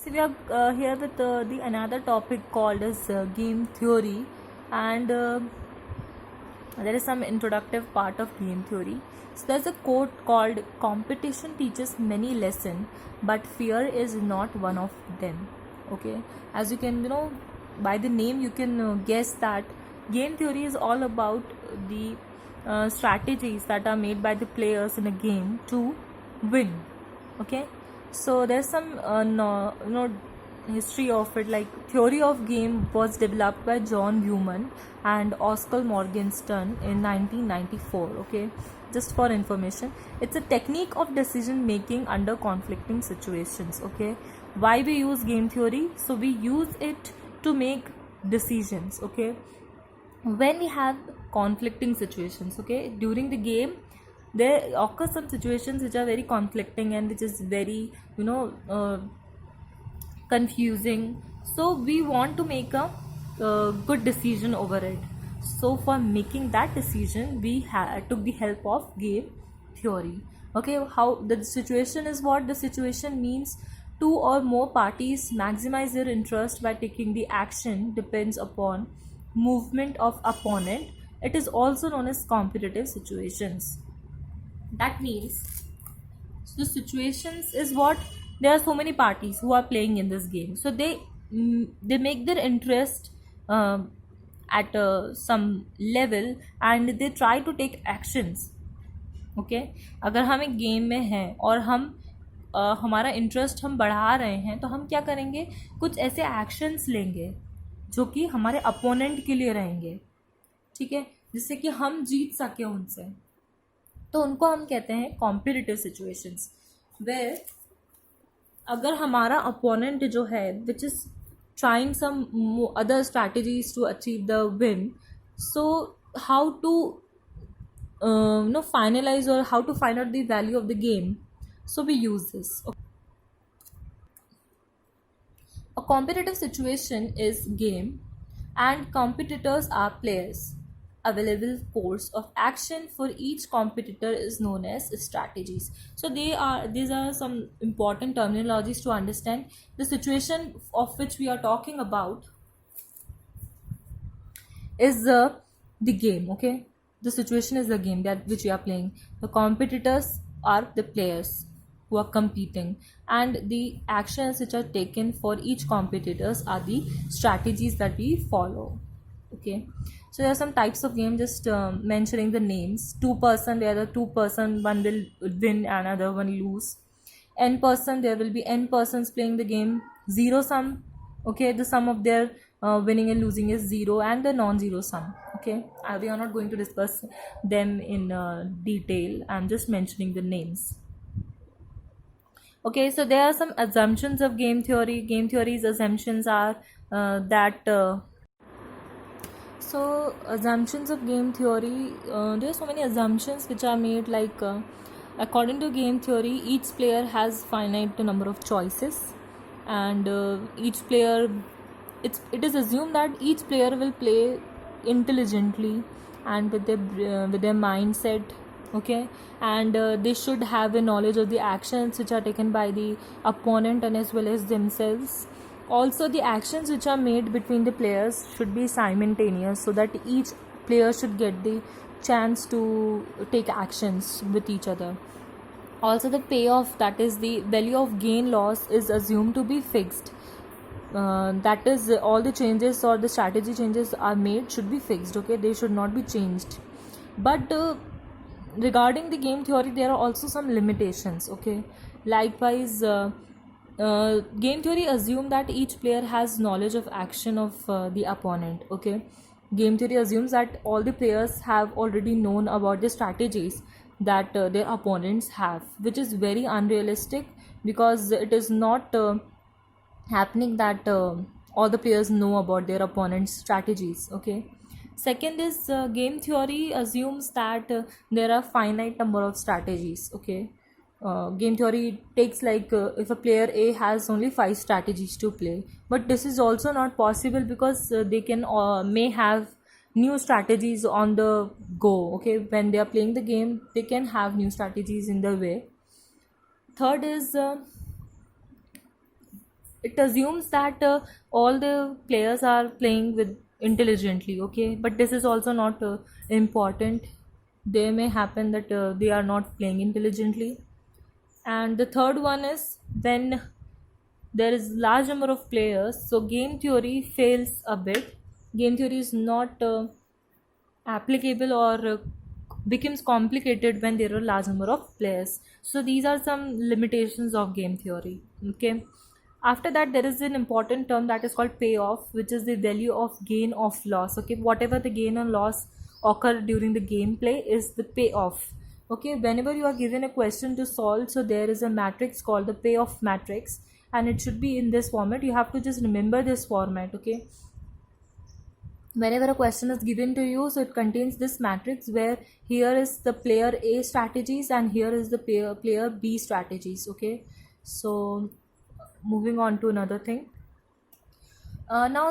So we are here with the another topic called as game theory, and there is some introductive part of game theory. So there's a quote called "Competition teaches many lessons, but fear is not one of them." Okay, as you can by the name you can guess that game theory is all about the strategies that are made by the players in a game to win. Okay, so there's some history of it, like theory of game was developed by John Newman and Oscar Morgenstern in 1994. Okay, just for information, it's a technique of decision making under conflicting situations. Okay, why we use game theory? So we use it to make decisions. Okay, when we have conflicting situations, okay, during the game there occur some situations which are very conflicting and which is very confusing, so we want to make a good decision over it. So for making that decision we took the help of game theory. Okay, how the situation is, what the situation means: two or more parties maximize their interest by taking the action depends upon movement of opponent. It is also known as competitive situations. That means the situations is what, there are so many parties who are playing in this game, so they make their interest at some level and they try to take actions. Okay, अगर हम एक game में हैं और हम हमारा interest हम बढ़ा रहे हैं तो हम क्या करेंगे, कुछ ऐसे एक्शंस लेंगे जो कि हमारे अपोनेंट के लिए रहेंगे, ठीक है, जिससे कि हम जीत सके उनसे। तो उनको हम कहते हैं कॉम्पिटिटिव सिचुएशंस, वेयर अगर हमारा अपोनेंट जो है which is trying some other strategies to achieve the win, so how to finalize or how to find out the value of the game, so we use this. A competitive situation is game and competitors are players. Available course of action for each competitor is known as strategies. So these are some important terminologies to understand the situation of which we are talking about is the game. Okay, the situation is the game that which we are playing. The competitors are the players who are competing, and the actions which are taken for each competitors are the strategies that we follow. Okay, so there are some types of game, just mentioning the names. Two person, there are two person, one will win, another one lose. N person, there will be n persons playing the game. Zero sum, okay, the sum of their winning and losing is zero, and the non-zero sum. Okay, we are not going to discuss them in detail, I'm just mentioning the names. Okay, so there are some assumptions of game theory. Game theory's assumptions are that so assumptions of game theory, there are so many assumptions which are made, like according to game theory each player has finite number of choices, and each player, it is assumed that each player will play intelligently and with their mindset. Okay, and they should have a knowledge of the actions which are taken by the opponent and as well as themselves. Also, the actions which are made between the players should be simultaneous, so that each player should get the chance to take actions with each other. Also, the payoff, that is the value of gain loss, is assumed to be fixed. That is, all the changes or the strategy changes are made should be fixed. Okay, they should not be changed. But regarding the game theory, there are also some limitations. Okay, likewise, game theory assume that each player has knowledge of action of the opponent. Okay, game theory assumes that all the players have already known about the strategies that their opponents have, which is very unrealistic, because it is not happening that all the players know about their opponent's strategies. Okay, second is game theory assumes that there are finite number of strategies. Okay, game theory takes, like if a player A has only 5 strategies to play, but this is also not possible, because they can may have new strategies on the go. Okay, when they are playing the game they can have new strategies in their way. Third is it assumes that all the players are playing with intelligently, okay, but this is also not important. They may happen that they are not playing intelligently. And the third one is when there is large number of players, so game theory fails a bit. Game theory is not applicable or becomes complicated when there are large number of players. So these are some limitations of game theory, okay. After that, there is an important term that is called payoff, which is the value of gain of loss, okay. Whatever the gain or loss occur during the gameplay is the payoff, okay. Whenever you are given a question to solve, so there is a matrix called the payoff matrix, and it should be in this format. You have to just remember this format, okay. Whenever a question is given to you, so it contains this matrix where here is the player A strategies and here is the player B strategies, okay. So moving on to another thing. Now,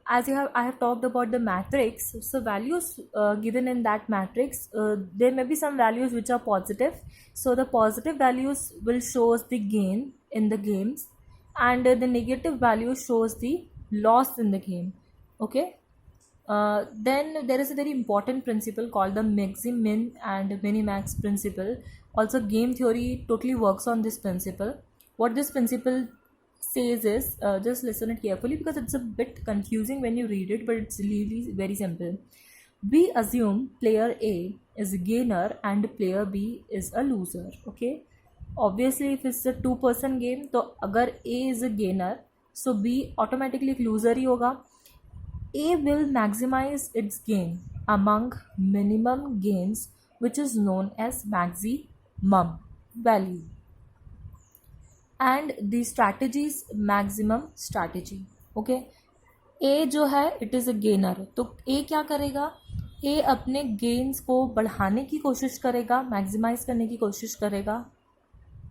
as I have talked about the matrix, so values given in that matrix, there may be some values which are positive. So the positive values will shows the gain in the games, and the negative value shows the loss in the game, okay. Then there is a very important principle called the maxim min and minimax principle. Also, game theory totally works on this principle. What this principle says is, just listen it carefully because it's a bit confusing when you read it, but it's really very simple. We assume player A is a gainer and player B is a loser, okay. Obviously, if it's a two-person game, तो अगर A is a gainer, so B automatically एक loser ही होगा. A will maximize its gain among minimum gains, which is known as maximum value. And the strategy is maximum strategy. Okay. A जो है it is a gainer. तो A क्या करेगा? A अपने gains को बढ़ाने की कोशिश करेगा, maximize करने की कोशिश करेगा,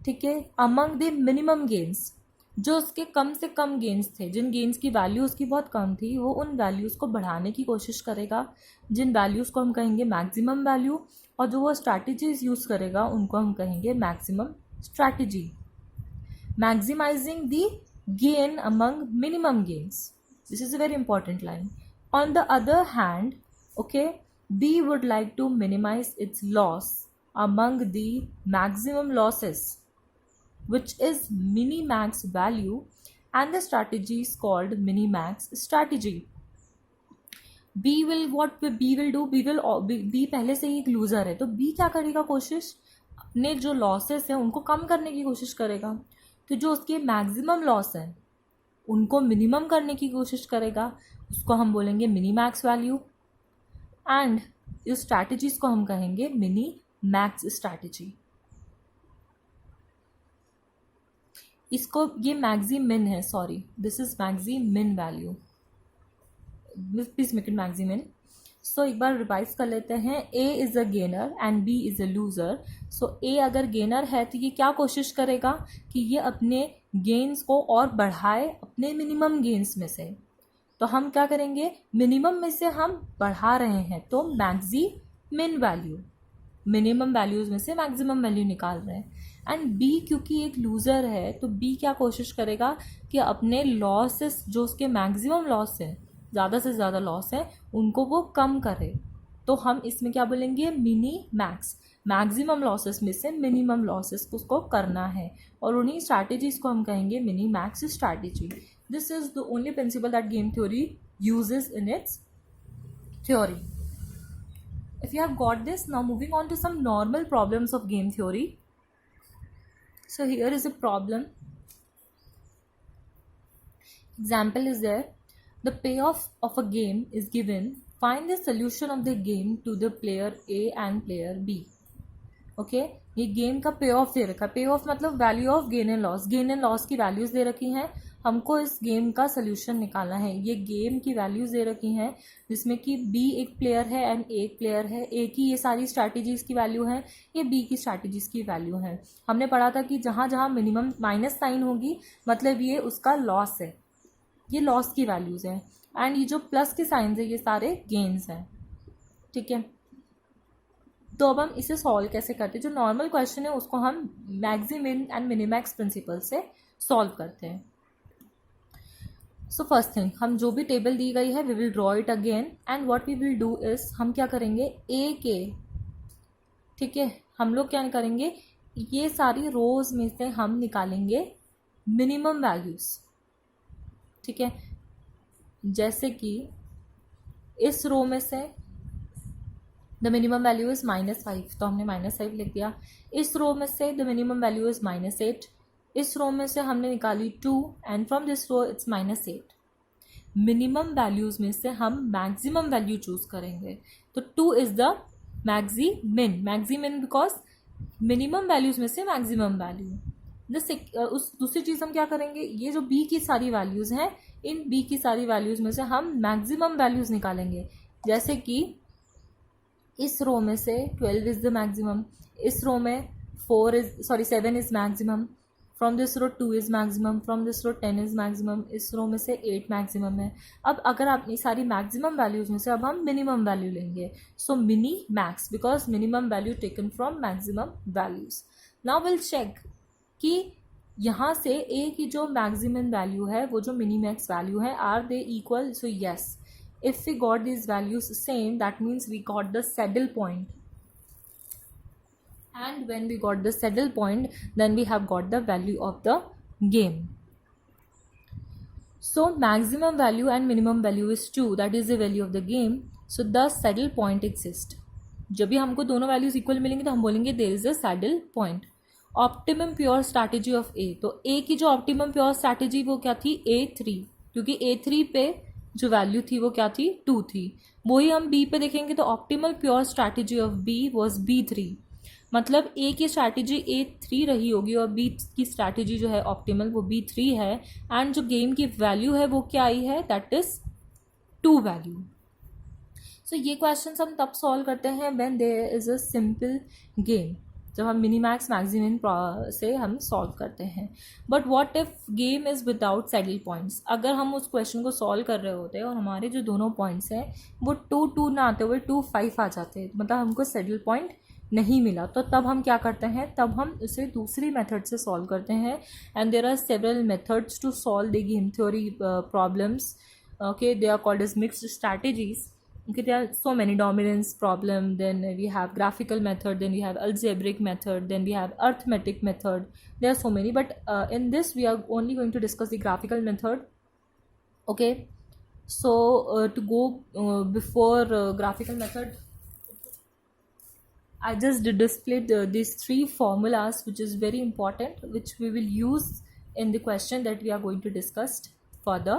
ठीक है, among the minimum gains. जो उसके कम से कम गेंस थे, जिन गेंस की वैल्यू उसकी बहुत कम थी, वो उन वैल्यूज़ को बढ़ाने की कोशिश करेगा, जिन वैल्यूज़ को हम कहेंगे मैक्सिमम वैल्यू, और जो वो स्ट्रैटेजीज यूज़ करेगा उनको हम कहेंगे maximum strategy. Maximizing the gain among minimum gains. This is a very important line. On the other hand, okay, B would like to minimize its loss among the maximum losses, which is minimax value, and the strategy is called minimax strategy. B will what B will do, B पहले से ही एक loser है, तो B क्या करेगा, कोशिश अपने जो लॉसेस हैं उनको कम करने की कोशिश करेगा. तो जो उसके मैक्सिमम लॉस है उनको मिनिमम करने की कोशिश करेगा, उसको हम बोलेंगे मिनीमैक्स वैल्यू, एंड इस स्ट्रैटेजीज को हम कहेंगे मिनी मैक्स स्ट्रैटेजी. इसको ये मैक्सिम मिन है, sorry, this is maximin value, please make it maximin. So एक बार रिवाइज कर लेते हैं. A is a gainer and B is a loser. So A अगर गेनर है तो ये क्या कोशिश करेगा कि ये अपने गेन्स को और बढ़ाए अपने मिनिमम गेन्स में से. तो हम क्या करेंगे, मिनिमम में से हम बढ़ा रहे हैं, तो मैक्सिम मिन वैल्यू, मिनिमम वैल्यूज में से मैक्सिमम वैल्यू निकाल रहे हैं. एंड बी क्योंकि एक लूज़र है, तो बी क्या कोशिश करेगा कि अपने लॉसेस, जो उसके मैक्सिमम लॉस है, ज़्यादा से ज़्यादा लॉस है, उनको वो कम करे. तो हम इसमें क्या बोलेंगे, मिनी मैक्स, मैक्सिमम लॉसेस में से मिनिमम लॉसेस को उसको करना है, और उन्हीं स्ट्रैटेजीज को हम कहेंगे mini max strategy. This is the only principal that game theory uses in its theory. If you have got this, now moving on to some normal problems of game theory. So here is a problem. Example is there. The payoff of a game is given. Find the solution of the game to the player A and player B. Okay, ये game का पे of दे रखा है. पे of मतलब value of gain and loss. Gain and loss की values दे रखी हैं, हमको इस गेम का सोल्यूशन निकालना है. ये गेम की वैल्यूज दे रखी हैं जिसमें कि बी एक प्लेयर है एंड ए एक प्लेयर है. ए की ये सारी स्ट्रैटेजीज की वैल्यू है, ये बी की स्ट्रैटेजीज की वैल्यू है. हमने पढ़ा था कि जहाँ जहाँ मिनिमम माइनस साइन होगी मतलब ये उसका लॉस है, ये लॉस की वैल्यूज हैं, एंड ये जो प्लस के साइंस है ये सारे गेन्स हैं. ठीक है, तो अब हम इसे सॉल्व कैसे करते हैं. जो नॉर्मल क्वेश्चन है उसको हम मैक्सिमिन एंड मिनिमैक्स प्रिंसिपल से सॉल्व करते हैं. सो फर्स्ट थिंग, हम जो भी टेबल दी गई है we will draw it again and what we will do is हम क्या करेंगे ए के, ठीक है, हम लोग क्या करेंगे ये सारी रोज में से हम निकालेंगे मिनिमम वैल्यूज, ठीक है। जैसे कि इस रो में से द मिनिमम वैल्यू इज -5, तो हमने -5 लिख दिया। इस रो में से द मिनिमम वैल्यू इज -8, इस रो में से हमने निकाली 2 and from this row it's -8। Minimum values में से हम मैक्सिमम वैल्यू चूज करेंगे, तो 2 is the maximin because minimum values में से मैक्सिमम वैल्यू। उस दूसरी चीज हम क्या करेंगे, ये जो बी की सारी वैल्यूज हैं इन बी की सारी वैल्यूज में से हम मैक्सिमम वैल्यूज निकालेंगे। जैसे कि इस रो में से 12 इज द मैक्सिमम, इस रो में 7 is maximum, from this row 2 is maximum, from this row 10 is maximum, इस रो में से 8 मैक्सिमम है। अब अगर अपनी सारी मैक्सिमम वैल्यूज में से अब हम मिनिमम वैल्यू लेंगे, so mini max because minimum value taken from maximum values. Now will check कि यहाँ से ए की जो मैक्सिमम वैल्यू है वो जो मिनी मैक्स वैल्यू है are they equal, so yes if we got these values same that means we got the saddle point, and when we got the saddle point then we have got the value of the game. So maximum value and minimum value is 2, that is the value of the game, so the saddle point exists. जब भी हमको दोनों values equal मिलेंगे तो हम बोलेंगे there is a saddle point. Optimum pure strategy of A, तो A की जो ऑप्टिमम प्योर स्ट्रैटेजी वो क्या थी A3, क्योंकि A3 पे जो वैल्यू थी वो क्या थी 2 थी। वही हम बी पे देखेंगे तो optimal pure strategy of B was B3, मतलब ए की स्ट्रैटेजी A3 रही होगी और बी की स्ट्रैटेजी जो है ऑप्टिमल वो B3 है, एंड जो गेम की वैल्यू है वो क्या आई है दैट इज 2 वैल्यू। सो ये क्वेश्चन हम तब सॉल्व करते हैं when there is a simple game, जब हम मिनीमैक्स मैक्सिमिन से हम सॉल्व करते हैं। But what if game is without saddle points, अगर हम उस क्वेश्चन को सॉल्व कर रहे होते हैं और हमारे जो दोनों पॉइंट्स हैं वो 2 ना आते हुए 2 5 आ जाते हैं, मतलब हमको सैडल पॉइंट नहीं मिला, तो तब हम क्या करते हैं, तब हम उसे दूसरी मेथड से सॉल्व करते हैं। And there are several methods to solve the game theory problems, okay, they are called as mixed strategies. Okay, there are so many dominance problem, then we have graphical method, then we have algebraic method, then we have arithmetic method. There are so many, but in this we are only going to discuss the graphical method. Okay, so to go before graphical method, I just displayed these 3 formulas which is very important, which we will use in the question that we are going to discuss further.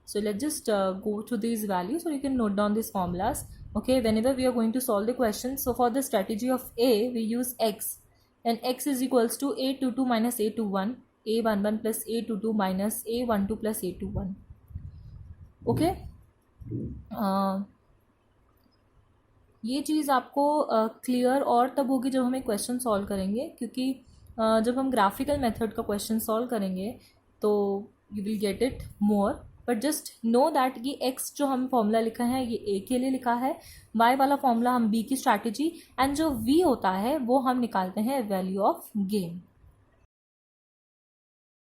So let's just go through these values, or you can note down these formulas. Okay, whenever we are going to solve the question, so for the strategy of A we use x, and x is equals to A22 minus A21, A11 plus A22 minus A12 plus A21. Okay, ये चीज़ आपको clear और तब होगी जब हम एक question solve करेंगे, क्योंकि जब हम ग्राफिकल मेथड का क्वेश्चन सॉल्व करेंगे तो you will get it more. But just know that ये x जो हम फॉर्मूला लिखा है ये a के लिए लिखा है, y वाला फॉर्मूला हम b की स्ट्रैटेजी, एंड जो v होता है वो हम निकालते हैं वैल्यू ऑफ गेम।